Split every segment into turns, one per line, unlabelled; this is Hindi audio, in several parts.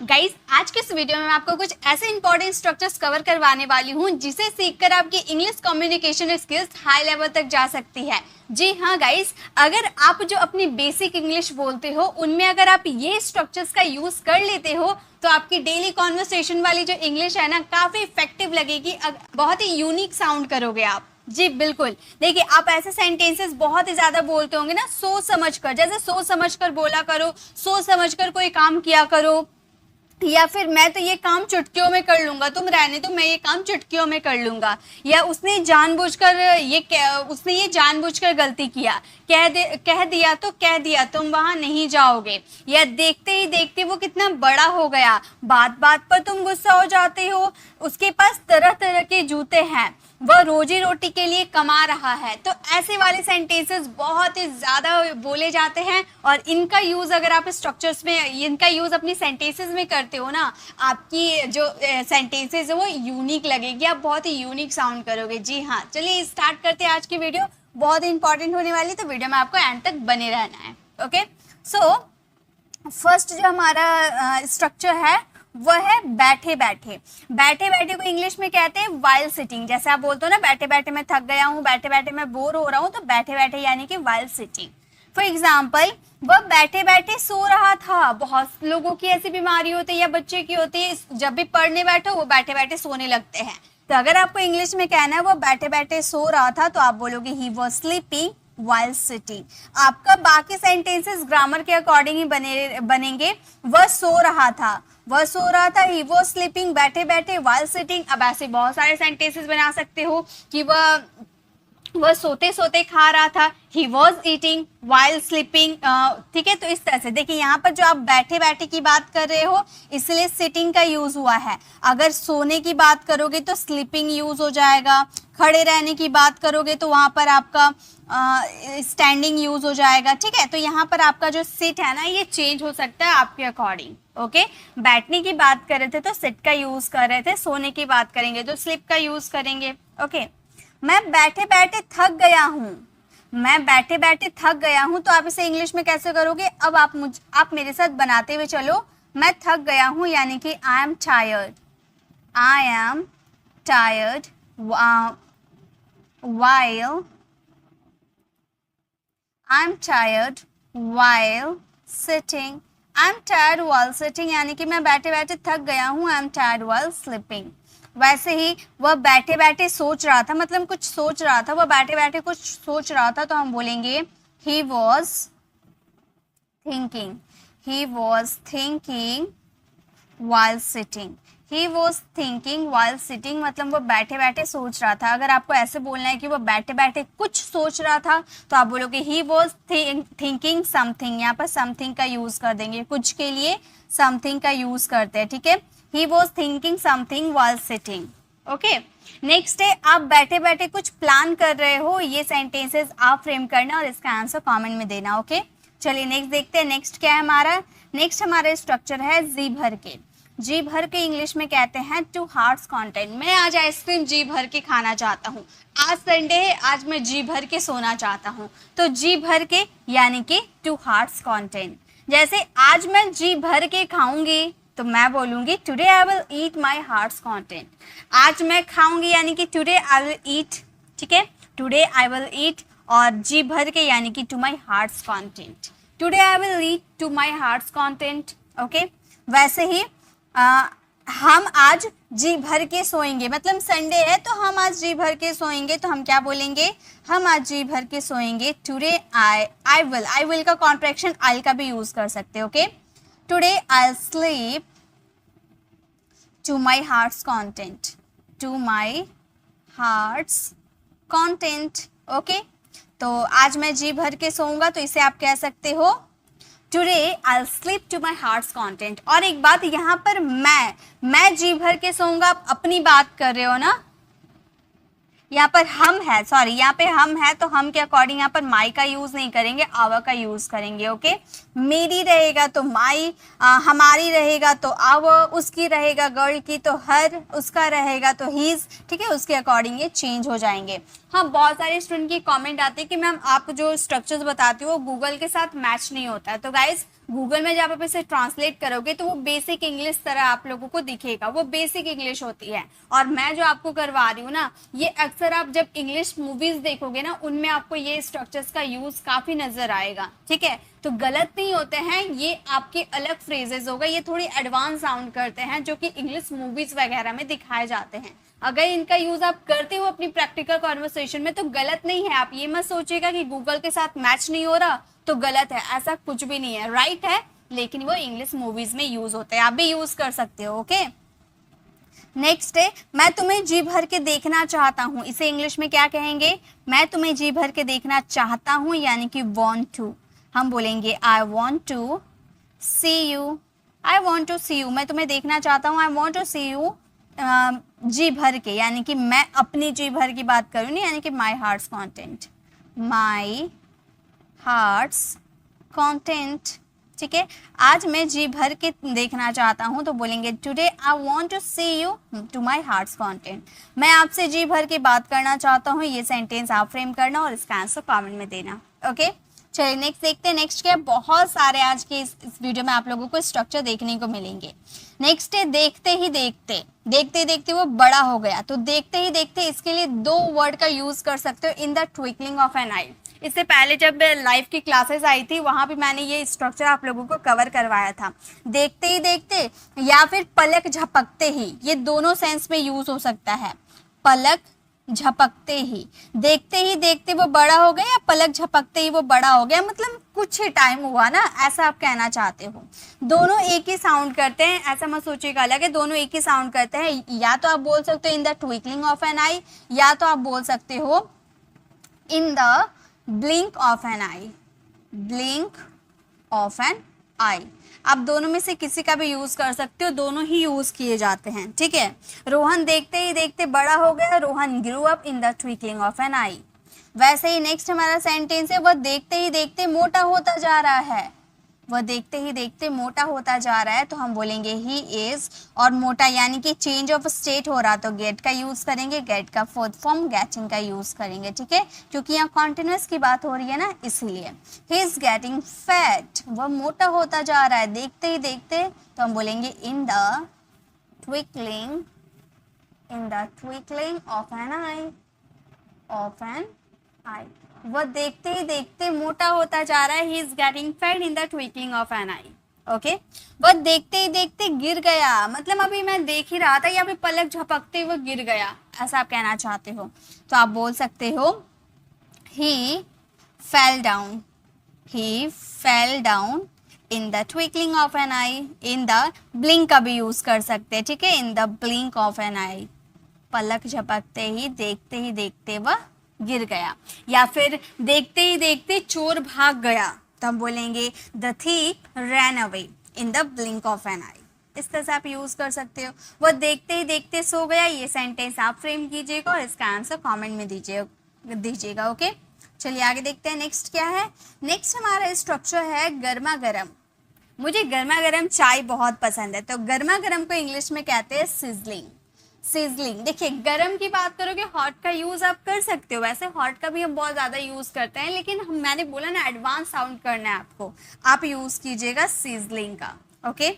गाइस, आज के इस वीडियो में मैं आपको कुछ ऐसे इंपॉर्टेंट स्ट्रक्चर्स कवर करवाने वाली हूँ जिसे सीखकर आपकी English communication skills high level तक जा सकती है। जी हाँ गाइस, अगर आप जो अपनी बेसिक इंग्लिश बोलते हो उनमें अगर आप ये स्ट्रक्चर्स का यूज कर लेते हो तो आपकी डेली कॉन्वर्सेशन वाली जो इंग्लिश है ना, काफी इफेक्टिव लगेगी। बहुत ही यूनिक साउंड करोगे आप। जी बिल्कुल। देखिए, आप ऐसे सेंटेंसेस बहुत ही ज्यादा बोलते होंगे ना, सोच समझ कर, जैसे सोच समझ कर बोला करो, सोच समझ कर कोई काम किया करो, या फिर मैं तो ये काम चुटकियों में कर लूंगा, तुम रहने दो, मैं ये काम चुटकियों में कर लूंगा। या उसने जानबूझकर गलती किया, कह दिया तो कह दिया, तुम वहां नहीं जाओगे। या देखते ही देखते वो कितना बड़ा हो गया, बात बात पर तुम गुस्सा हो जाते हो, उसके पास तरह तरह के जूते हैं, वह रोजी रोटी के लिए कमा रहा है। तो ऐसे वाले सेंटेंसेस बहुत ही ज्यादा बोले जाते हैं और इनका यूज अगर आप स्ट्रक्चर्स में, इनका यूज अपनी सेंटेंसेस में करते हो ना, आपकी जो सेंटेंसेस है वो यूनिक लगेगी, आप बहुत ही यूनिक साउंड करोगे। जी हाँ, चलिए स्टार्ट करते हैं आज की वीडियो। बहुत ही इंपॉर्टेंट होने वाली, तो वीडियो में आपको एंड तक बने रहना है। ओके, सो फर्स्ट जो हमारा स्ट्रक्चर है वो है बैठे बैठे। बैठे बैठे को इंग्लिश में कहते हैं वाइल सिटिंग। जैसे आप बोलते हो ना, बैठे बैठे मैं थक गया हूँ, बैठे बैठे मैं बोर हो रहा हूँ, तो बैठे बैठे यानी कि वाइल सिटिंग। फॉर एग्जाम्पल, वह बैठे बैठे सो रहा था। बहुत लोगों की ऐसी बीमारी होती है या बच्चे की होती है, जब भी पढ़ने बैठो वो बैठे बैठे सोने लगते हैं। तो अगर आपको इंग्लिश में कहना है वो बैठे बैठे सो रहा था, तो आप बोलोगे he was sleeping while sitting। आपका बाकी सेंटेंसेस ग्रामर के अकॉर्डिंग ही बनेंगे। वह सो रहा था, वह सो रहा था, ही वॉज स्लीपिंग, बैठे बैठे while sitting। अब ऐसे बहुत सारे सेंटेंसेस बना सकते हो कि वह सोते सोते खा रहा था, he was eating while sleeping. ठीक है, तो इस तरह से देखिए, यहाँ पर जो आप बैठे बैठे की बात कर रहे हो इसलिए सिटिंग का यूज हुआ है। अगर सोने की बात करोगे तो स्लीपिंग यूज हो जाएगा, खड़े रहने की बात करोगे तो वहां पर आपका स्टैंडिंग यूज हो जाएगा। ठीक है, तो यहाँ पर आपका जो सिट है ना, ये चेंज हो सकता है आपके अकॉर्डिंग। ओके, बैठने की बात कर रहे थे तो सिट का यूज कर रहे थे, सोने की बात करेंगे तो स्लिप का यूज करेंगे। ओके, मैं बैठे बैठे थक गया हूँ, मैं बैठे बैठे थक गया हूँ, तो आप इसे इंग्लिश में कैसे करोगे? अब आप मेरे साथ बनाते हुए चलो। मैं थक गया हूँ यानी कि I am tired, I am tired while I'm tired while sitting। I'm tired while sitting यानी कि मैं बैठे बैठे थक गया हूँ। I'm tired while sleeping। वैसे ही वह बैठे बैठे सोच रहा था, मतलब कुछ सोच रहा था, वह बैठे बैठे कुछ सोच रहा था, तो हम बोलेंगे he was thinking, he was thinking while sitting। He was thinking while sitting मतलब वो बैठे बैठे सोच रहा था। अगर आपको ऐसे बोलना है कि वो बैठे बैठे कुछ सोच रहा था, तो आप बोलोगे he was thinking something। यहाँ पर something का यूज कर देंगे, कुछ के लिए something का यूज करते हैं। ठीक है, he was thinking something while sitting। Okay, next है आप बैठे बैठे कुछ प्लान कर रहे हो। ये सेंटेंसेस आप फ्रेम करना और इसका आंसर कमेंट में देना। ओके, चलिए नेक्स्ट देखते हैं। नेक्स्ट क्या है हमारा? नेक्स्ट हमारा स्ट्रक्चर है जी भर के। जी भर के इंग्लिश में कहते हैं टू हार्ट्स कंटेंट। मैं आज आइसक्रीम जी भर के खाना चाहता हूँ, आज संडे है, आज मैं जी भर के सोना चाहता हूँ। तो जी भर के यानी कि टू हार्ट्स कंटेंट। जैसे आज मैं जी भर के खाऊंगी, तो मैं बोलूंगी today I will eat my heart's content. आज मैं खाऊंगी यानी कि टुडे आई विल ईट। ठीक है, टुडे आई विल ईट, और जी भर के यानी कि to my heart's content. Today I will eat to my heart's content. Okay, वैसे ही हम आज जी भर के सोएंगे, मतलब संडे है तो हम आज जी भर के सोएंगे, तो हम क्या बोलेंगे? हम आज जी भर के सोएंगे। टुडे आई विल का कॉन्ट्रैक्शन आई का भी यूज कर सकते हैं। Okay, today I sleep to my heart's content, to my heart's content. Okay, तो आज मैं जी भर के सोऊंगा, तो इसे आप कह सकते हो today I sleep to my heart's content. और एक बात, यहाँ पर मैं जी भर के सोऊंगा, आप अपनी बात कर रहे हो ना, यहाँ पर हम है, सॉरी यहाँ पे हम है, तो हम के अकॉर्डिंग यहाँ पर माई का यूज नहीं करेंगे, आवर का यूज करेंगे। ओके, मेरी रहेगा तो माई, हमारी रहेगा तो आवर, उसकी रहेगा गर्ल की तो हर, उसका रहेगा तो हीज। ठीक है, उसके अकॉर्डिंग ये चेंज हो जाएंगे। हाँ, बहुत सारे स्टूडेंट की कमेंट आती है कि मैम आप जो स्ट्रक्चर्स बताती हो वो गूगल के साथ मैच नहीं होता है। तो गाइज, गूगल में जब आप इसे ट्रांसलेट करोगे तो वो बेसिक इंग्लिश तरह आप लोगों को दिखेगा, वो बेसिक इंग्लिश होती है। और मैं जो आपको करवा रही हूँ ना, ये अक्सर आप जब इंग्लिश मूवीज देखोगे ना, उनमें आपको ये स्ट्रक्चर्स का यूज काफी नजर आएगा, ठीक है। तो गलत नहीं होते हैं, ये आपके अलग फ्रेजेस होगा, ये थोड़ी एडवांस साउंड करते हैं जो कि इंग्लिश मूवीज वगैरह में दिखाए जाते हैं। अगर इनका यूज आप करते हो अपनी प्रैक्टिकल कॉन्वर्सेशन में तो गलत नहीं है। आप ये मत सोचिएगा कि गूगल के साथ मैच नहीं हो रहा तो गलत है, ऐसा कुछ भी नहीं है, राइट है, लेकिन वो इंग्लिश मूवीज में यूज होते हैं, आप भी यूज कर सकते हो। ओके, नेक्स्ट है मैं तुम्हें जी भर के देखना चाहता हूँ। इसे इंग्लिश में क्या कहेंगे? मैं तुम्हें जी भर के देखना चाहता हूँ, यानी कि वॉन्ट टू। हम बोलेंगे I want to see you, I want to see you, मैं तुम्हें देखना चाहता हूँ, I want to see you जी भर के, यानी कि मैं अपनी जी भर की बात करूँ नहीं, यानी कि माई हार्ट्स कॉन्टेंट, माई हार्ट्स कॉन्टेंट, ठीक है। आज मैं जी भर के देखना चाहता हूँ तो बोलेंगे today I want to see you to my heart's content, मैं आपसे जी भर के बात करना चाहता हूँ। ये सेंटेंस आप फ्रेम करना और इसका आंसर कमेंट में देना। ओके, चलिए नेक्स्ट देखते हैं। नेक्स्ट क्या है, बहुत सारे आज के इस वीडियो में आप लोगों को स्ट्रक्चर देखने को मिलेंगे। नेक्स्ट है देखते ही देखते, देखते ही देखते वो बड़ा हो गया। तो देखते ही देखते इसके लिए दो वर्ड का यूज कर सकते हो, in the twinkling of an eye. इससे पहले जब लाइव की क्लासेस आई थी वहां भी मैंने ये स्ट्रक्चर आप लोगों को कवर करवाया था। देखते ही देखते या फिर पलक झपकते ही, ये दोनों सेंस में यूज हो सकता है। पलक झपकते ही, देखते ही देखते वो बड़ा हो गया, या पलक झपकते ही वो बड़ा हो गया, मतलब कुछ ही टाइम हुआ ना, ऐसा आप कहना चाहते हो। दोनों एक ही साउंड करते हैं, ऐसा मत सोचिएगा अलग है, दोनों एक ही साउंड करते हैं। या तो आप बोल सकते हो in the twinkling of an eye, या तो आप बोल सकते हो in the blink of an eye, blink of an eye. आप दोनों में से किसी का भी यूज कर सकते हो, दोनों ही यूज किए जाते हैं, ठीक है। रोहन देखते ही देखते बड़ा हो गया, Rohan grew up in the twinkling of an eye. वैसे ही नेक्स्ट हमारा सेंटेंस है वह देखते ही देखते मोटा होता जा रहा है, वह देखते ही देखते मोटा होता जा रहा है, तो हम बोलेंगे ही इज, और मोटा यानी कि चेंज ऑफ स्टेट हो रहा तो गेट का यूज करेंगे, गेट का फोर्थ फॉर्म गेटिंग का यूज करेंगे, ठीक है, क्योंकि यहाँ कॉन्टिन्यूअस की बात हो रही है ना, इसलिए। ही इज गेटिंग फैट, वह मोटा होता जा रहा है देखते ही देखते, तो हम बोलेंगे in the twinkling, in the twinkling of an eye, of an eye. वह देखते ही देखते मोटा होता जा रहा है, he is getting fat in the twinkling of an eye. Okay, वह देखते ही देखते गिर गया, मतलब अभी मैं देख ही रहा था, या फिर पलक झपकते हुए गिर गया, ऐसा आप कहना चाहते हो तो आप बोल सकते हो he fell down, he fell down in the twinkling of an eye. In the blink का भी यूज कर सकते हैं, ठीक है, in the blink of an eye, पलक झपकते ही देखते वह गिर गया। या फिर देखते ही देखते चोर भाग गया, तो हम बोलेंगे the thief ran away in the blink of an eye. इस तरह से आप यूज कर सकते हो। वह देखते ही देखते सो गया, ये सेंटेंस आप फ्रेम कीजिएगा और इसका आंसर कमेंट में दीजिएगा। ओके, चलिए आगे देखते हैं। नेक्स्ट क्या है, नेक्स्ट हमारा स्ट्रक्चर है गर्मा गर्म। मुझे गर्मा गर्म चाय बहुत पसंद है, तो गर्मा गर्म को इंग्लिश में कहते हैं सिजलिंग, सिजलिंग। देखिए गरम की बात करोगे, हॉट का यूज आप कर सकते हो, वैसे हॉट का भी हम बहुत ज्यादा यूज करते हैं, लेकिन मैंने बोला ना एडवांस साउंड करना है आपको, आप यूज कीजिएगा सिजलिंग का। ओके,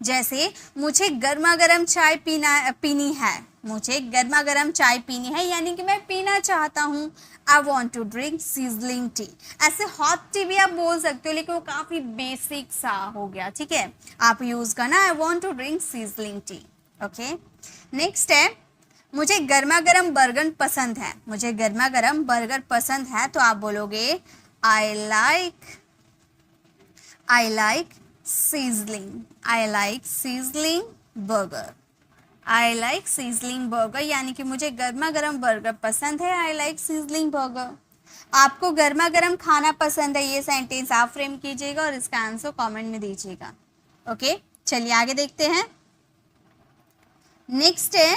जैसे मुझे गर्मा गर्म चाय पीनी है, मुझे गर्मा गर्म चाय पीनी है, यानी कि मैं पीना चाहता हूँ, I want to drink sizzling tea. ऐसे हॉट टी भी आप बोल सकते हो, लेकिन वो काफी बेसिक सा हो गया, ठीक है, आप यूज करना I want to drink sizzling tea. Okay, next है मुझे गर्मा गर्म बर्गर पसंद है, मुझे गर्मा गर्म बर्गर पसंद है, तो आप बोलोगे I like sizzling, I like sizzling burger, I like sizzling burger, यानी कि मुझे गर्मा गर्म बर्गर पसंद है, आई लाइक सीजलिंग बर्गर। आपको गर्मा गर्म खाना पसंद है, ये सेंटेंस आप फ्रेम कीजिएगा और इसका आंसर कमेंट में दीजिएगा। ओके, चलिए आगे देखते हैं। नेक्स्ट है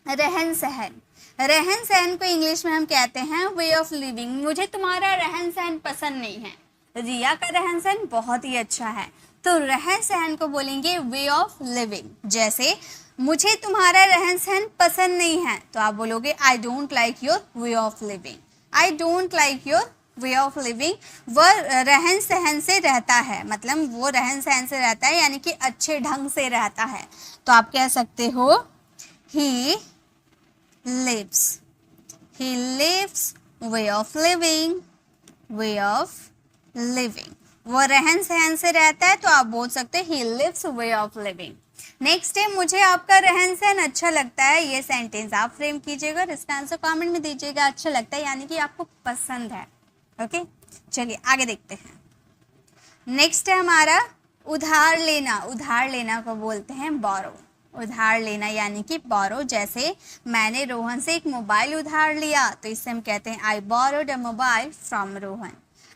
रहन सहन। रहन सहन को इंग्लिश में हम कहते हैं वे ऑफ लिविंग। मुझे तुम्हारा रहन सहन पसंद नहीं है, रिया का रहन सहन बहुत ही अच्छा है, तो रहन सहन को बोलेंगे वे ऑफ लिविंग। जैसे मुझे तुम्हारा रहन सहन पसंद नहीं है, तो आप बोलोगे I don't like your way of living, I don't like your way of living, वह रहन सहन से रहता है, मतलब वो रहन सहन से रहता है यानी कि अच्छे ढंग से रहता है। तो आप कह सकते हो he lives, he lives way of living, way of living, वो रहन सहन से रहता है, तो आप बोल सकते हैं he lives way of living. Next है, मुझे आपका रहन सहन अच्छा लगता है, ये सेंटेंस आप फ्रेम कीजिएगा और इसका आंसर कमेंट में दीजिएगा। अच्छा लगता है यानी कि आपको पसंद है। ओके, चलिए आगे देखते हैं। नेक्स्ट है हमारा उधार लेना। उधार लेना को बोलते हैं बोरो। उधार लेना यानी कि बोरो। जैसे मैंने रोहन से एक मोबाइल उधार लिया, तो इससे हम कहते हैं I borrowed a mobile from Rohan.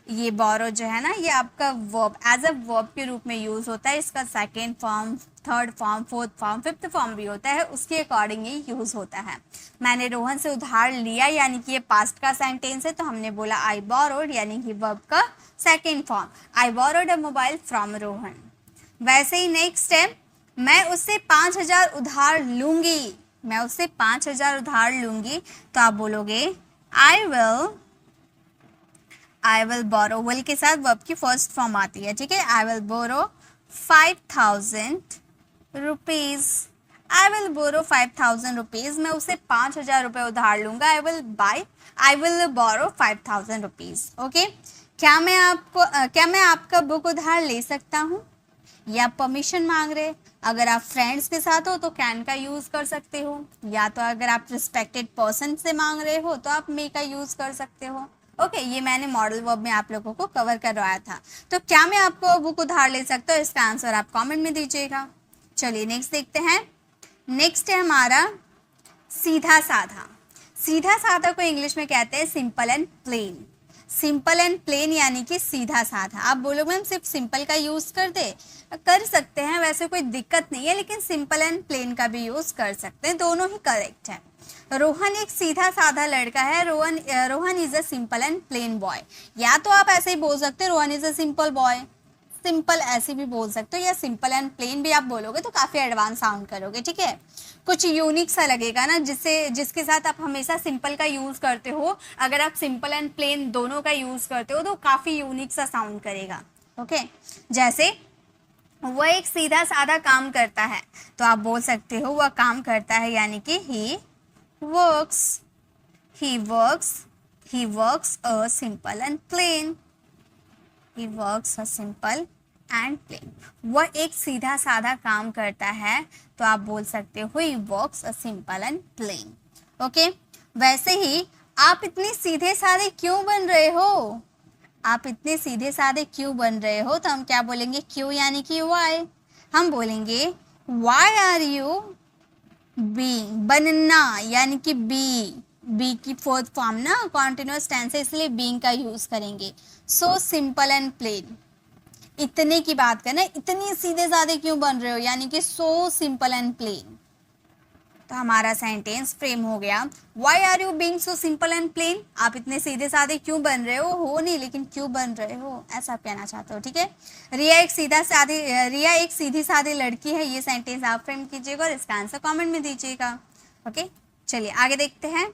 ये बोरो जो है ना, ये आपका वर्ब, एज अ वर्ब के रूप में यूज होता है। इसका second form, third form, fourth form, fifth form भी होता है, उसके अकॉर्डिंग ही यूज होता है। मैंने रोहन से उधार लिया यानी कि ये पास्ट का सेंटेंस है, तो हमने बोला आई बोरोड यानी कि वर्ब का second form, I borrowed a mobile from Rohan. वैसे ही नेक्स्ट है, मैं उससे 5,000 उधार लूंगी। मैं उससे 5,000 उधार लूंगी, तो आप बोलोगे आई विल बोरो। विल के साथ वर्ब की फर्स्ट फॉर्म आती है, ठीक है। I will borrow 5,000 rupees. I will borrow 5,000 rupees. मैं उसे 5,000 रुपये उधार लूंगा। I will borrow 5,000 rupees. Okay, क्या मैं आपका बुक उधार ले सकता हूँ? या परमिशन मांग रहे। अगर आप फ्रेंड्स के साथ हो तो कैन का यूज कर सकते हो, या तो अगर आप रिस्पेक्टेड पर्सन से मांग रहे हो तो आप मे का यूज कर सकते हो। ओके, ये मैंने मॉडल वर्ब में आप लोगों को कवर करवाया था। तो क्या मैं आपको बुक उधार ले सकता हूँ? इसका आंसर आप कमेंट में दीजिएगा। चलिए नेक्स्ट देखते हैं। नेक्स्ट है हमारा सीधा साधा। सीधा साधा को इंग्लिश में कहते हैं simple and plain. Simple and plain यानी कि सीधा साधा। आप बोलोगे मैम सिर्फ सिंपल का यूज कर सकते हैं, वैसे कोई दिक्कत नहीं है, लेकिन सिंपल एंड प्लेन का भी यूज कर सकते हैं, दोनों ही करेक्ट है। रोहन एक सीधा साधा लड़का है। Rohan is a simple and plain boy. या तो आप ऐसे ही बोल सकते हैं Rohan is a simple boy, simple ऐसे भी बोल सकते हो, या सिंपल एंड प्लेन भी आप बोलोगे तो काफी एडवांस साउंड करोगे, ठीक है। कुछ यूनिक सा लगेगा ना, जिसके साथ आप हमेशा सिंपल का यूज करते हो, अगर आप सिंपल एंड प्लेन दोनों का यूज करते हो तो काफी यूनिक सा साउंड करेगा। ओके, जैसे वह एक सीधा साधा काम करता है, तो आप बोल सकते हो वह काम करता है यानी कि he works a simple and plain. He works a simple and plain. वह एक सीधा साधा काम करता है, तो आप बोल सकते हो he works a simple and plain. Okay, वैसे ही आप इतने सीधे साधे क्यों बन रहे हो? आप इतने सीधे साधे क्यों बन रहे हो? तो हम क्या बोलेंगे? क्यों यानी कि why। हम बोलेंगे why are you being, बनना यानी कि बी की फोर्थ फॉर्म ना कॉन्टिन्यूअस टेंस है, इसलिए बीइंग का यूज करेंगे। सो सिंपल एंड प्लेन, इतने की बात करना, इतनी सीधे साधे क्यों बन रहे हो यानी कि सो सिंपल एंड प्लेन। तो हमारा सेंटेंस फ्रेम हो गया, why are you being so simple and plain. आप इतने सीधे साधे क्यों बन रहे हो नहीं, लेकिन क्यों बन रहे हो ऐसा आप कहना चाहते हो, ठीक है। रिया एक सीधी साधी लड़की है, ये सेंटेंस आप फ्रेम कीजिएगा और इसका आंसर कमेंट में दीजिएगा। ओके, चलिए आगे देखते हैं।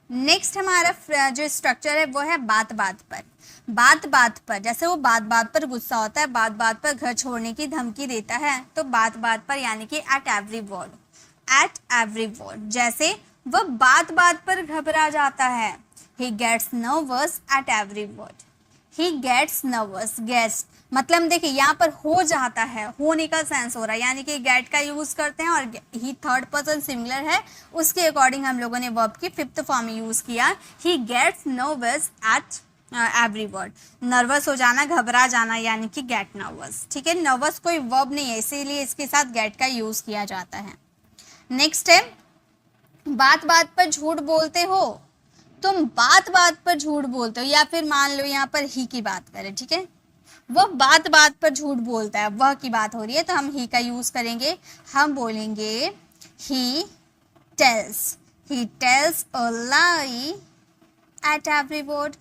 नेक्स्ट हमारा जो स्ट्रक्चर है वो है बात बात पर। बात बात पर, जैसे वो बात बात पर गुस्सा होता है, बात बात पर घर छोड़ने की धमकी देता है, तो बात बात पर यानी कि at every word. At every word, जैसे वह बात बात पर घबरा जाता है, he gets nervous at every word. He gets nervous, gets मतलब देखिए यहाँ पर हो जाता है, होने का सेंस हो रहा है, यानी कि गेट का यूज करते हैं, और ही थर्ड पर्सन सिंगुलर है, उसके अकॉर्डिंग हम लोगों ने वर्ब की फिफ्थ फॉर्म यूज किया। He gets nervous at every word. Nervous हो जाना, घबरा जाना यानी कि गेट नर्वस, ठीक है। नर्वस कोई वर्ब नहीं है, इसीलिए इसके साथ गेट का यूज किया जाता है। नेक्स्ट है बात बात पर झूठ बोलते हो। तुम बात बात पर झूठ बोलते हो, या फिर मान लो यहाँ पर ही की बात करें, ठीक है, वह बात बात पर झूठ बोलता है, वह की बात हो रही है, तो हम ही का यूज करेंगे। हम बोलेंगे he tells a lie at every word,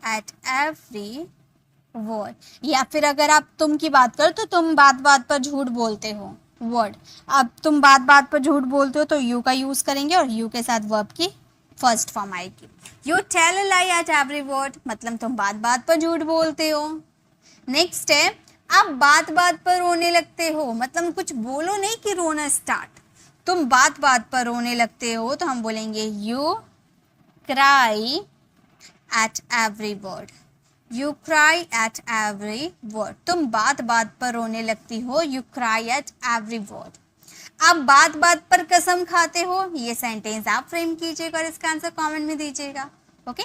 at every word. या फिर अगर आप तुम की बात करो तो तुम बात बात पर झूठ बोलते हो, वर्ड। अब तुम बात बात पर झूठ बोलते हो तो यू का यूज करेंगे और यू के साथ वर्ब की फर्स्ट फॉर्म आएगी। You tell a lie at every word, मतलब तुम बात बात पर झूठ बोलते हो। नेक्स्ट है आप बात बात पर रोने लगते हो, मतलब कुछ बोलो नहीं कि रोना स्टार्ट, तुम बात बात पर रोने लगते हो, तो हम बोलेंगे you cry eight every word. You cry eight every word, तुम बात बात पर रोने लगती हो, you cry eight every word. आप बात बात पर कसम खाते हो, ये सेंटेंस आप फ्रेम कीजिएगा और इसका आंसर कमेंट में दीजिएगा। ओके,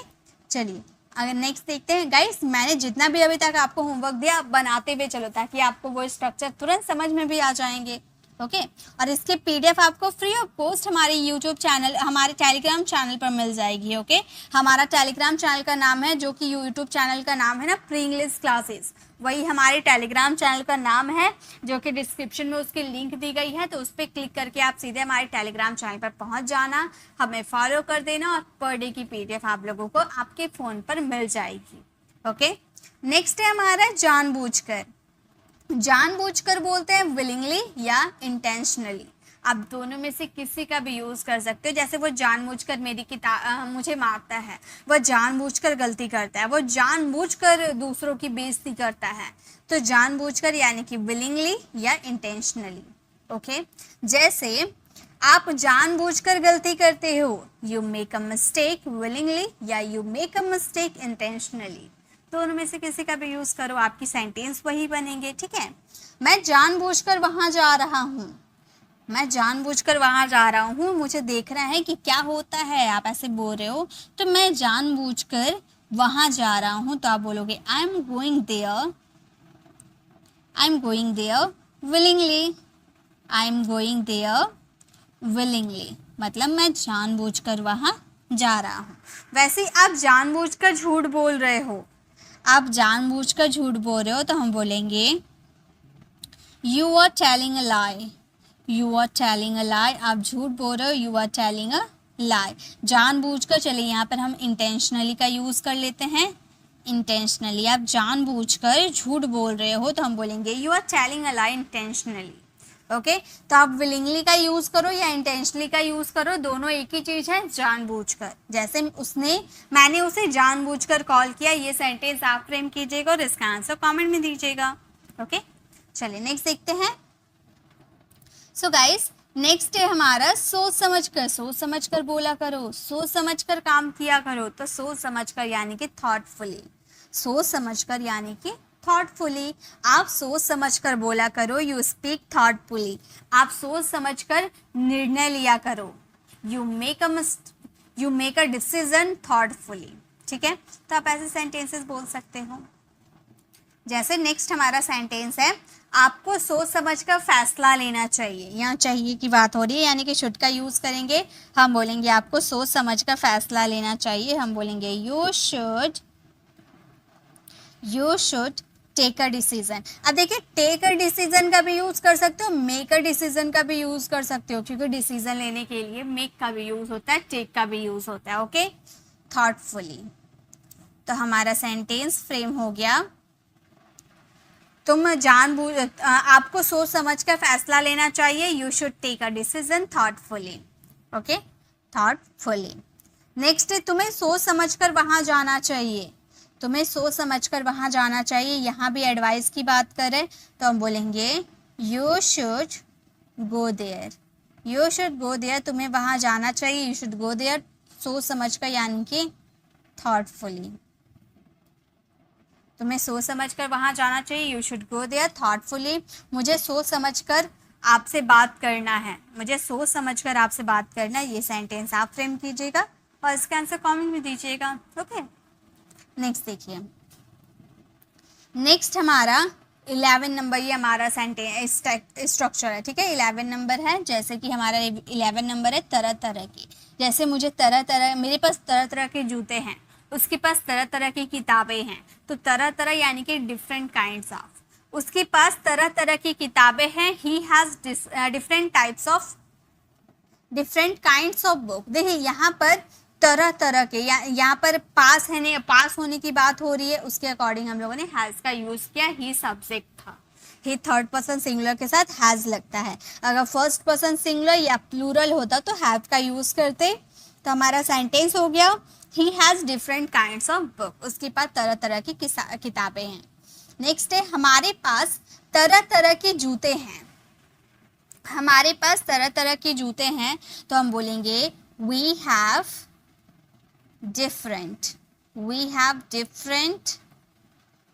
चलिए अगर नेक्स्ट देखते हैं। गाइस मैंने जितना भी अभी तक आपको होमवर्क दिया आप बनाते हुए चलो, ताकि आपको वो स्ट्रक्चर तुरंत समझ में भी आ जाएंगे। ओके, और इसके पीडीएफ आपको फ्री ऑफ कॉस्ट हमारे यूट्यूब चैनल, हमारे टेलीग्राम चैनल पर मिल जाएगी। ओके, हमारा टेलीग्राम चैनल का नाम है, जो कि यूट्यूब चैनल का नाम है ना प्री इंग्लिश क्लासेस, वही हमारे टेलीग्राम चैनल का नाम है, जो कि डिस्क्रिप्शन में उसकी लिंक दी गई है। तो उस पर क्लिक करके आप सीधे हमारे टेलीग्राम चैनल पर पहुंच जाना, हमें फॉलो कर देना और पर डे की पीडीएफ आप लोगों को आपके फ़ोन पर मिल जाएगी। ओके, नेक्स्ट है हमारा जानबूझकर। जानबूझकर बोलते हैं विलिंगली या इंटेंशनली, आप दोनों में से किसी का भी यूज़ कर सकते हो। जैसे वो जानबूझकर मेरी मुझे मारता है, वो जानबूझकर गलती करता है, वो जानबूझकर दूसरों की बेइज्जती करता है। तो जानबूझकर यानी कि विलिंगली या इंटेंशनली। ओके, जैसे आप जानबूझकर गलती करते हो, you make a mistake willingly या you make a mistake intentionally. दोनों में से किसी का भी यूज़ करो, आपकी सेंटेंस वही बनेंगे। ठीक है, मैं जानबूझकर वहाँ जा रहा हूँ, मैं जानबूझकर वहाँ जा रहा हूँ, मुझे देखना है कि क्या होता है, आप ऐसे बोल रहे हो, तो मैं जानबूझकर वहाँ जा रहा हूँ, तो आप बोलोगे I am going there, I am going there willingly, I am going there willingly, मतलब मैं जानबूझकर वहाँ जा रहा हूँ। वैसे आप जानबूझकर झूठ बोल रहे हो, आप जानबूझकर झूठ बोल रहे हो, तो हम बोलेंगे you are telling a lie, you are telling a lie, आप झूठ बोल रहे हो, you are telling a lie. जानबूझकर, चलिए यहाँ पर हम इंटेंशनली का यूज़ कर लेते हैं। इंटेंशनली, आप जानबूझकर झूठ बोल रहे हो, तो हम बोलेंगे you are telling a lie intentionally. Okay, तो आप विलिंगली का यूज़ करो या इंटेंशनली का यूज़ करो, दोनों एक ही चीज़ है, जानबूझकर। जैसे मैंने उसे जानबूझकर कॉल किया, ये सेंटेंस आप फ्रेम कीजिएगा और इसका आंसर कमेंट में दीजिएगा। ओके, चलिए नेक्स्ट देखते हैं। सो गाइस नेक्स्ट है हमारा सोच समझकर। सोच समझकर बोला करो, सोच समझकर काम किया करो। तो सोच समझकर यानी कि थॉटफुली, सोच समझकर यानी कि थॉटफुली, आप सोच समझकर बोला करो, यू स्पीक थॉटफुली, आप सोच समझकर निर्णय लिया करो, you make a decision thoughtfully. ठीक है, तो आप ऐसे सेंटेंसेस बोल सकते हो। जैसे नेक्स्ट हमारा सेंटेंस है, आपको सोच समझकर फैसला लेना चाहिए। यहाँ चाहिए की बात हो रही है, यानी कि शुड का यूज़ करेंगे, हम बोलेंगे आपको सोच समझकर फैसला लेना चाहिए, हम बोलेंगे you should take a decision. अब देखिए टेक अ डिसीजन का भी यूज़ कर सकते हो, मेक अ डिसीजन का भी यूज़ कर सकते हो, क्योंकि डिसीजन लेने के लिए मेक का भी यूज़ होता है, टेक का भी यूज़ होता है। Okay, thoughtfully. तो हमारा सेंटेंस फ्रेम हो गया, तुम आपको सोच समझ कर फैसला लेना चाहिए, you should take a decision thoughtfully. Okay, thoughtfully. Next है तुम्हें सोच समझकर वहाँ जाना चाहिए, तुम्हें सोच समझकर वहाँ जाना चाहिए। यहाँ भी एडवाइस की बात करें तो हम बोलेंगे you should go there, you should go there, तुम्हें वहाँ जाना चाहिए, यू शुड गो देयर, सोच समझकर यानी कि थॉटफुली। तुम्हें सोच समझकर वहाँ जाना चाहिए, you should go there thoughtfully. मुझे सोच समझकर आपसे बात करना है, मुझे सोच समझकर आपसे बात करना है, ये सेंटेंस आप फ्रेम कीजिएगा और इसका आंसर कमेंट में दीजिएगा। ओके, नेक्स्ट देखिए। नेक्स्ट हमारा 11 नंबर, ये हमारा सेंटेंस स्ट्रक्चर है। ठीक है, 11 नंबर है, जैसे कि हमारा 11 नंबर है तरह तरह की। जैसे मुझे मेरे पास तरह तरह के जूते हैं, उसके पास तरह तरह की किताबें हैं, तो तरह तरह यानी कि डिफरेंट काइंड्स ऑफ। उसके पास तरह तरह की किताबें हैं, he has different kinds of book. देखिए यहाँ पर तरह तरह के, यहाँ पर पास होने की बात हो रही है, उसके अकॉर्डिंग हम लोगों ने हैज़ का यूज़ किया। ही सब्जेक्ट था, ही थर्ड पर्सन सिंगुलर के साथ हैज़ लगता है। अगर फर्स्ट पर्सन सिंगुलर या प्लूरल होता तो हैव का यूज़ करते, तो हमारा सेंटेंस हो गया he has different kinds of book, उसके पास तरह तरह की किताबें हैं। नेक्स्ट है हमारे पास तरह तरह के जूते हैं। हमारे पास तरह तरह के जूते हैं तो हम बोलेंगे we have different, we have different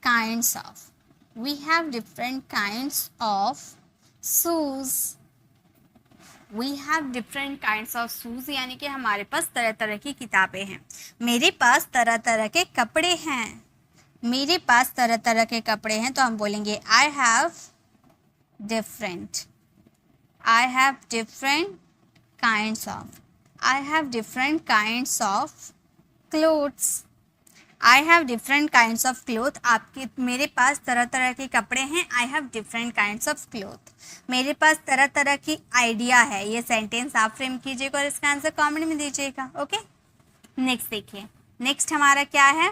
kinds of, we have different kinds of shoes, we have different kinds of shoes, यानी कि हमारे पास तरह तरह की किताबें हैं। मेरे पास तरह तरह के कपड़े हैं, मेरे पास तरह तरह के कपड़े हैं तो हम बोलेंगे I have different, I have different kinds of, I have different kinds of clothes, I have different kinds of cloth. आपके मेरे पास तरह तरह के कपड़े हैं, I have different kinds of cloth. मेरे पास तरह तरह की आइडिया है, ये सेंटेंस आप फ्रेम कीजिएगा और इसका आंसर कमेंट में दीजिएगा। ओके, नेक्स्ट देखिए, नेक्स्ट हमारा क्या है,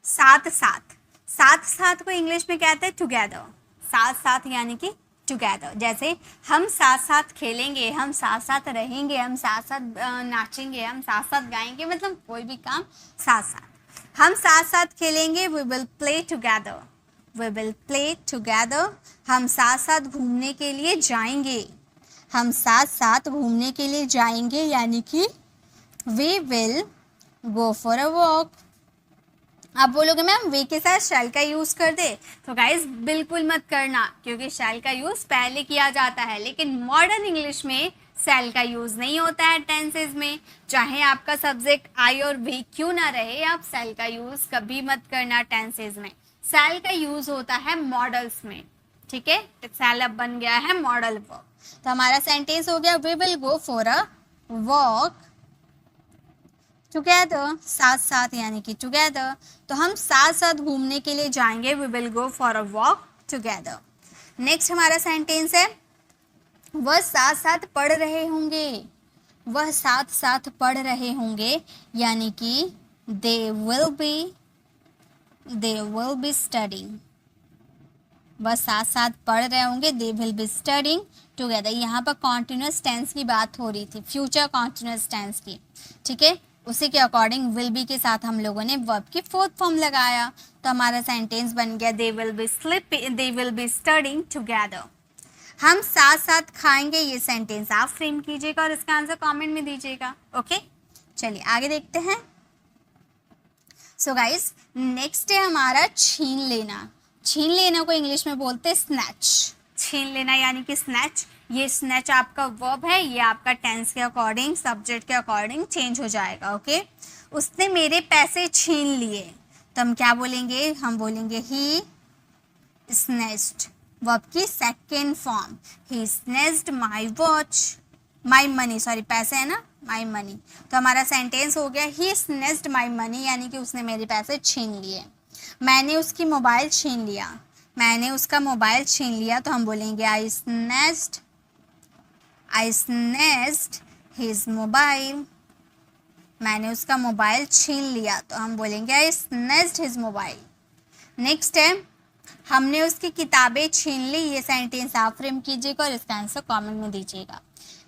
साथ साथ। साथ साथ को इंग्लिश में कहते हैं टुगेदर, साथ साथ यानी कि टुगेदर। जैसे हम साथ साथ खेलेंगे, हम साथ साथ रहेंगे, हम साथ साथ नाचेंगे, हम साथ साथ गाएंगे, मतलब कोई भी काम साथ साथ। हम साथ साथ खेलेंगे, we will play together, we will play together. हम साथ साथ घूमने के लिए जाएंगे, हम साथ साथ घूमने के लिए जाएंगे, यानी कि we will go for a walk. आप बोलोगे मैम वे के साथ शैल का यूज़ कर दे, तो गाइज बिल्कुल मत करना, क्योंकि शैल का यूज़ पहले किया जाता है, लेकिन मॉडर्न इंग्लिश में शैल का यूज़ नहीं होता है टेंसेज में। चाहे आपका सब्जेक्ट आई और वी क्यों ना रहे, आप शैल का यूज़ कभी मत करना टेंसेज में। शैल का यूज़ होता है मॉडल्स में, ठीक है, शैल अब बन गया है मॉडल वर्ब। तो हमारा सेंटेंस हो गया we will go for a walk together, साथ साथ यानी कि टुगेदर। तो हम साथ साथ घूमने के लिए जाएंगे, we will go for a walk together. Next हमारा सेंटेंस है वह साथ साथ पढ़ रहे होंगे, वह साथ साथ पढ़ रहे होंगे, यानी कि दे विल बी स्टडिंग, वह साथ साथ पढ़ रहे होंगे, they will be studying together. यहाँ पर कॉन्टिन्यूस टेंस की बात हो रही थी, फ्यूचर कॉन्टिन्यूस टेंस की, ठीक है। उसी के अकॉर्डिंग विल बी के साथ हम लोगों ने वर्ब की फोर्थ फॉर्म लगाया, तो हमारा सेंटेंस बन गया they will be studying together. हम साथ साथ खाएंगे, ये सेंटेंस आप फ्रेम कीजिएगा और इसका आंसर कमेंट में दीजिएगा। ओके, चलिए आगे देखते हैं। सो गाइस, नेक्स्ट है हमारा छीन लेना। छीन लेना को इंग्लिश में बोलते हैं स्नैच, छीन लेना यानी कि स्नैच। ये स्नैच आपका वर्ब है, ये आपका टेंस के अकॉर्डिंग, सब्जेक्ट के अकॉर्डिंग चेंज हो जाएगा। ओके, उसने मेरे पैसे छीन लिए, तो हम क्या बोलेंगे, हम बोलेंगे ही स्नैच्ड, वर्ब की second form, he snatched my watch, my money, sorry पैसे है ना, माई मनी। तो हमारा सेंटेंस हो गया ही स्नैच्ड माई मनी, यानी कि उसने मेरे पैसे छीन लिए। मैंने उसकी मोबाइल छीन लिया, मैंने उसका मोबाइल छीन लिया, तो हम बोलेंगे आई स्नैच्ड हिज मोबाइल, मैंने उसका मोबाइल छीन लिया, तो हम बोलेंगे आई स्नैच्ड हिज मोबाइल। नेक्स्ट है हमने उसकी किताबें छीन ली, ये सेंटेंस आप फ्रेम कीजिएगा और इसका आंसर कमेंट में दीजिएगा।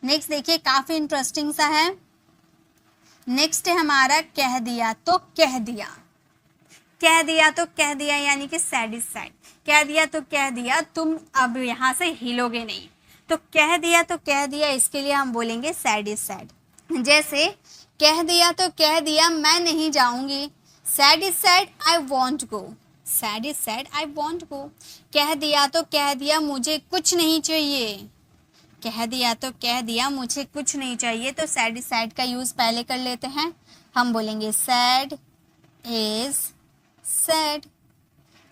नेक्स्ट देखिए, काफ़ी इंटरेस्टिंग सा है। नेक्स्ट है हमारा कह दिया तो कह दिया, कह दिया तो कह दिया यानी कि सैड इज सैड, कह दिया तो कह दिया, तुम अब यहाँ से हिलोगे नहीं, तो कह दिया तो कह दिया, इसके लिए हम बोलेंगे सैड इज सैड। जैसे कह दिया तो कह दिया मैं नहीं जाऊंगी, said is said I won't go, said is said I won't go. कह दिया तो कह दिया मुझे कुछ नहीं चाहिए, कह दिया तो कह दिया मुझे कुछ नहीं चाहिए, तो सैड इज सैड का यूज़ पहले कर लेते हैं, हम बोलेंगे sad is sad,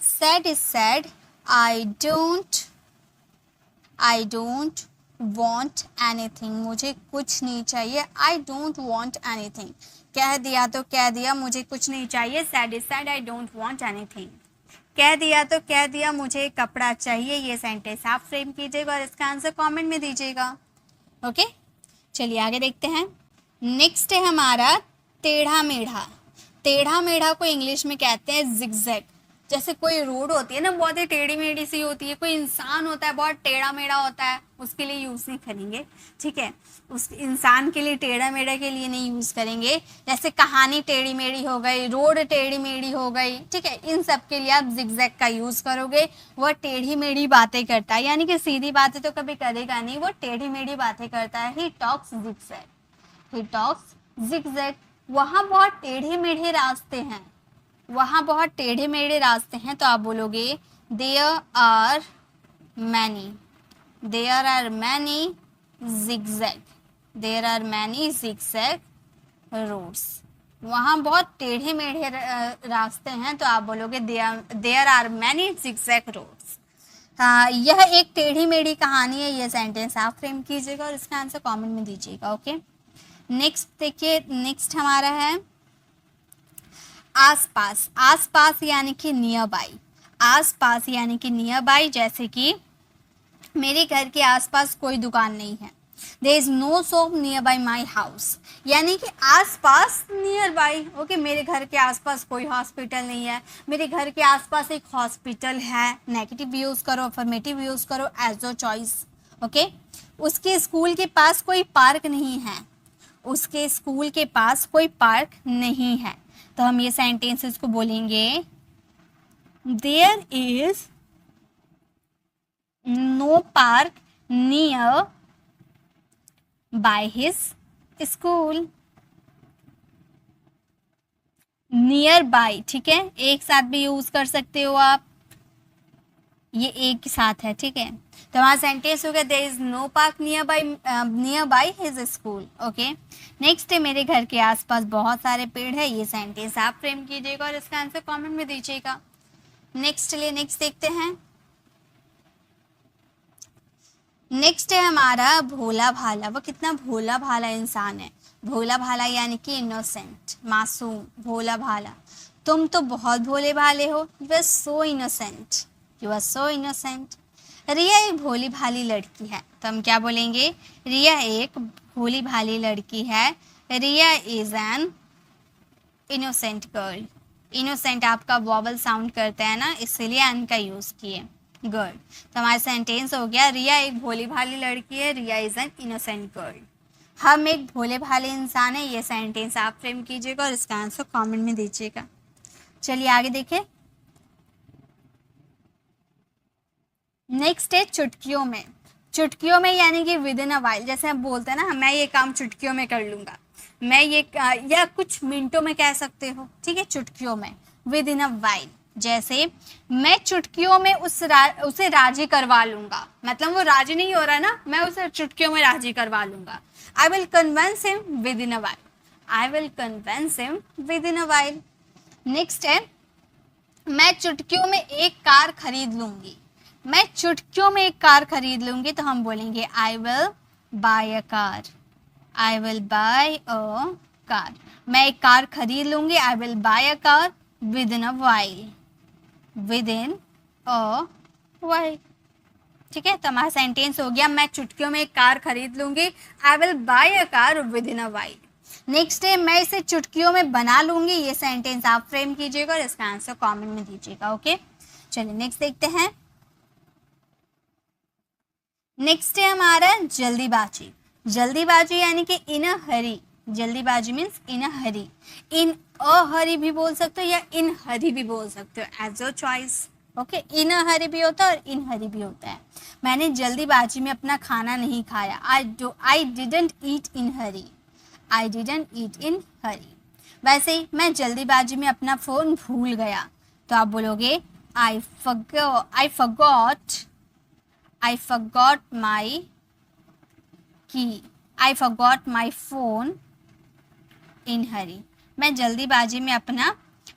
sad is said I don't want anything, मुझे कुछ नहीं चाहिए, आई डोंट वॉन्ट एनीथिंग। कह दिया तो कह दिया मुझे कुछ नहीं चाहिए, sad is said I don't want anything. कह दिया तो कह दिया मुझे कपड़ा चाहिए, ये सेंटेंस आप फ्रेम कीजिएगा और इसका आंसर कमेंट में दीजिएगा। ओके, चलिए आगे देखते हैं। नेक्स्ट है हमारा टेढ़ा मेढ़ा। टेढ़ा मेढ़ा को इंग्लिश में कहते हैं जिगजैग, जैसे कोई रोड होती है ना बहुत ही टेढ़ी मेढ़ी सी होती है, कोई इंसान होता है बहुत टेढ़ा मेढ़ा होता है, उसके लिए यूज़ नहीं करेंगे, ठीक है। उस इंसान के लिए टेढ़ा मेढ़ा के लिए नहीं यूज़ करेंगे। जैसे कहानी टेढ़ी मेढ़ी हो गई, रोड टेढ़ी मेढ़ी हो गई, ठीक है, इन सब के लिए आप जिगजैग का यूज़ करोगे। वह टेढ़ी मेढ़ी बातें करता है, यानी कि सीधी बातें तो कभी करेगा नहीं, वो टेढ़ी मेढ़ी बातें करता है। He talks zigzag, he talks zigzag. वहाँ बहुत टेढ़े मेढ़े रास्ते हैं, वहाँ बहुत टेढ़े मेढ़े रास्ते हैं, तो आप बोलोगे there are many, there are many zigzag, there are many zigzag roads. वहाँ बहुत टेढ़े मेढ़े रास्ते हैं, तो आप बोलोगे there are many zigzag roads. हाँ, यह एक टेढ़ी मेढ़ी कहानी है। ये सेंटेंस आप फ्रेम कीजिएगा और इसका आंसर कमेंट में दीजिएगा। ओके, नेक्स्ट देखिए, नेक्स्ट हमारा है आसपास। आसपास यानी कि नियर बाई, आसपास यानी कि नियर बाई। जैसे कि मेरे घर के आसपास कोई दुकान नहीं है, there is no shop near by my house, यानी कि आसपास नियर बाई। ओके, मेरे घर के आसपास कोई हॉस्पिटल नहीं है, मेरे घर के आसपास एक हॉस्पिटल है। नेगेटिव यूज़ करो, अफर्मेटिव यूज़ करो, एज योर चॉइस। ओके, उसके स्कूल के पास कोई पार्क नहीं है, उसके स्कूल के पास कोई पार्क नहीं है, तो हम ये सेंटेंसेस को बोलेंगे there is no park near by his school. Near by, ठीक है, एक साथ भी यूज कर सकते हो आप, ये एक साथ है, ठीक है। तो हमारा सेंटेंस हो गया there is no park near by his school. Okay, next है मेरे घर के आसपास बहुत सारे पेड़ है। ये सेंटेंस आप फ्रेम कीजिएगा और इसका आंसर कमेंट में दीजिएगा। नेक्स्ट देखते हैं। नेक्स्ट है हमारा भोला भाला। वो कितना भोला भाला इंसान है। भोला भाला यानी कि इनोसेंट, मासूम, भोला भाला। तुम तो बहुत भोले भाले हो, you are so innocent, you are so innocent. Riya एक भोली भाली लड़की है, तो हम क्या बोलेंगे, रिया एक भोली भाली लड़की है। Riya is an innocent girl. Innocent आपका वॉवल साउंड करता है ना, इसलिए एन का यूज किए, गर्ल। तो हमारा सेंटेंस हो गया रिया एक भोली भाली लड़की है, Riya is an innocent girl. हम एक भोले भाले इंसान है। ये सेंटेंस आप फ्रेम कीजिएगा और इसका आंसर कमेंट में दीजिएगा। चलिए आगे देखें। नेक्स्ट है चुटकियों में। चुटकियों में यानी कि विद इन अ वाइल। जैसे हम बोलते हैं ना, मैं ये काम चुटकियों में कर लूँगा, मैं ये या कुछ मिनटों में कह सकते हो, ठीक है। चुटकियों में, विद इन अ वाइल। जैसे मैं चुटकियों में उसे राजी करवा लूँगा, मतलब वो राजी नहीं हो रहा है ना, मैं उसे चुटकियों में राजी करवा लूँगा। I will convince him with in a while, I will convince him with in a while. Next है मैं चुटकियों में एक कार खरीद लूँगी। मैं चुटकियों में एक कार खरीद लूँगी, तो हम बोलेंगे I will buy a car, I will buy a car. मैं एक कार खरीद लूँगी, I will buy a car with in a while, with in a while, ठीक है। तो हमारा सेंटेंस हो गया मैं चुटकियों में एक कार खरीद लूँगी, I will buy a car with in a while. Next है मैं इसे चुटकियों में बना लूँगी। ये सेंटेंस आप फ्रेम कीजिएगा और इसका आंसर कमेंट में दीजिएगा। ओके, चलिए नेक्स्ट देखते हैं। नेक्स्ट है हमारा जल्दीबाजी। जल्दीबाजी यानी कि इन अ हरी। जल्दीबाजी मीन्स इन अ हरी। इन अ हरी भी बोल सकते हो या इन हरी भी बोल सकते हो, एज योर चॉइस। ओके, इन अ हरी भी होता है और इन हरी भी होता है। मैंने जल्दीबाजी में अपना खाना नहीं खाया, I didn't eat in Hari, I didn't ईट इन हरी। वैसे ही मैं जल्दीबाजी में अपना फ़ोन भूल गया, तो आप बोलोगे आई forgot my key, I forgot my phone in hurry। मैं जल्दीबाजी में अपना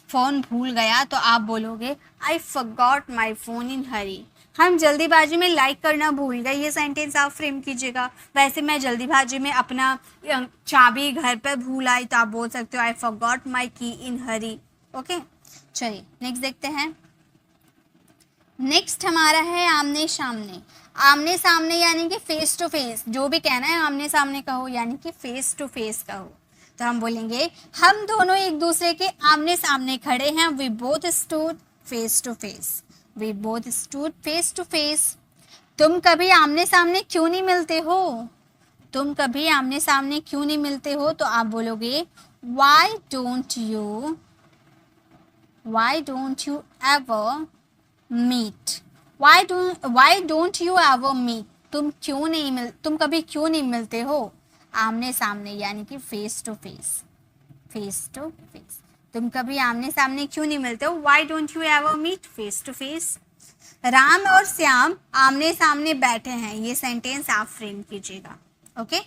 फ़ोन भूल गया, तो आप बोलोगे I forgot my phone in hurry। हम जल्दीबाजी में लाइक करना भूल गए, ये सेंटेंस आप फ्रेम कीजिएगा। वैसे मैं जल्दीबाजी में अपना चाबी घर पर भूल आई, तो आप बोल सकते हो I forgot my key in hurry। Okay, चलिए नेक्स्ट देखते हैं। नेक्स्ट हमारा है आमने सामने। आमने सामने यानी कि फेस टू फेस, जो भी कहना है आमने सामने कहो, यानी कि फेस टू फेस कहो। तो हम बोलेंगे हम दोनों एक दूसरे के आमने सामने खड़े हैं, we both stood face to face. We both stood face to face. तुम कभी आमने सामने क्यों नहीं मिलते हो? तुम कभी आमने सामने क्यों नहीं मिलते हो? तो आप बोलोगे why don't you ever meet? Why don't you ever meet? तुम कभी क्यों नहीं मिलते हो आमने सामने, यानी कि फेस टू फेस. तुम कभी आमने सामने क्यों नहीं मिलते हो? Why don't you ever meet face to face? Ram और श्याम आमने सामने बैठे हैं, ये सेंटेंस आप फ्रेम कीजिएगा. ओके,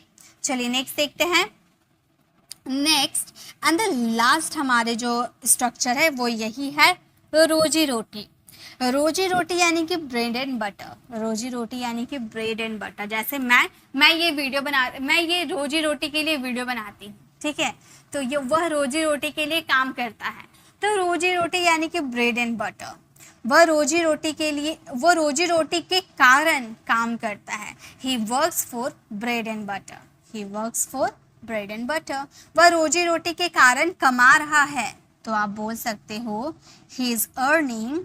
चलिए नेक्स्ट देखते हैं. नेक्स्ट एंड द लास्ट हमारे जो स्ट्रक्चर है वो यही है, रोजी रोटी. रोजी रोटी यानी कि ब्रेड एंड बटर. रोजी रोटी यानी कि ब्रेड एंड बटर. जैसे मैं ये रोजी रोटी के लिए वीडियो बनाती हूँ, ठीक है, तो ये वह रोजी रोटी के लिए काम करता है. तो रोजी रोटी यानी कि ब्रेड एंड बटर. वह रोजी रोटी के कारण काम करता है. He works for bread and butter. He works for bread and butter. वह रोजी रोटी के कारण कमा रहा है, तो आप बोल सकते हो ही इज अर्निंग.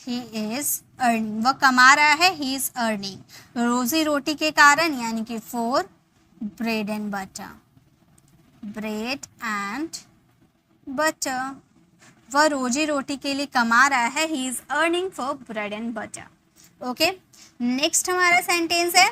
वह कमा रहा है, ही इज अर्निंग. रोजी रोटी के कारण यानी कि for bread and butter. Bread and butter. वह रोजी रोटी के लिए कमा रहा है, he is earning for bread and butter. Okay, next हमारा सेंटेंस है,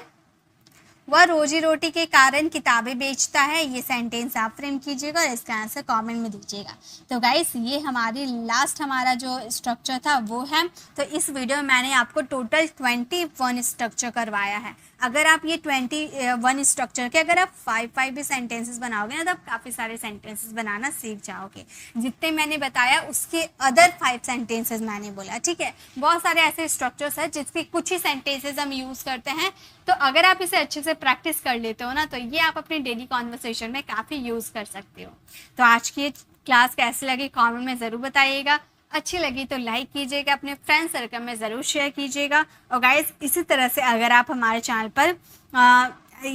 वह रोजी रोटी के कारण किताबें बेचता है. ये सेंटेंस आप फ्रेम कीजिएगा और इसका आंसर कमेंट में दीजिएगा. तो गाइस ये हमारा जो स्ट्रक्चर था वो है. तो इस वीडियो में मैंने आपको टोटल 21 स्ट्रक्चर करवाया है. अगर आप ये 21 स्ट्रक्चर के अगर आप 5 भी सेंटेंसेस बनाओगे ना, तो आप काफ़ी सारे सेंटेंसेस बनाना सीख जाओगे. जितने मैंने बताया उसके अदर 5 सेंटेंसेस मैंने बोला, ठीक है. बहुत सारे ऐसे स्ट्रक्चर्स हैं जिसके कुछ ही सेंटेंसेस हम यूज़ करते हैं. तो अगर आप इसे अच्छे से प्रैक्टिस कर लेते हो ना, तो ये आप अपने डेली कॉन्वर्सेशन में काफ़ी यूज़ कर सकते हो. तो आज की क्लास कैसी लगी कमेंट में ज़रूर बताइएगा. अच्छी लगी तो लाइक कीजिएगा, अपने फ्रेंड सर्कल में ज़रूर शेयर कीजिएगा. और गाइस इसी तरह से अगर आप हमारे चैनल पर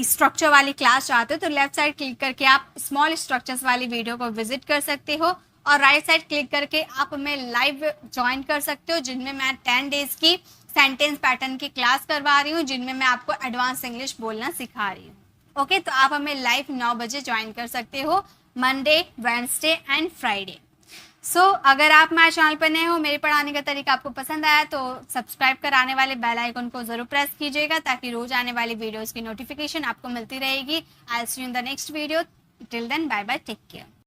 स्ट्रक्चर वाली क्लास चाहते हो तो लेफ्ट साइड क्लिक करके आप स्मॉल स्ट्रक्चर्स वाली वीडियो को विजिट कर सकते हो, और राइट साइड क्लिक करके आप हमें लाइव ज्वाइन कर सकते हो, जिनमें मैं 10 डेज़ की सेंटेंस पैटर्न की क्लास करवा रही हूँ, जिनमें मैं आपको एडवांस इंग्लिश बोलना सिखा रही हूँ. ओके, तो आप हमें लाइव 9 बजे ज्वाइन कर सकते हो, मंडे, वेडनेसडे एंड फ्राइडे. सो अगर आप हमारे चैनल पर नए हो, मेरे पढ़ाने का तरीका आपको पसंद आया तो सब्सक्राइब कराने वाले बेल आइकन को ज़रूर प्रेस कीजिएगा, ताकि रोज आने वाली वीडियोस की नोटिफिकेशन आपको मिलती रहेगी. I will see you in the next video. Till then bye bye, take care.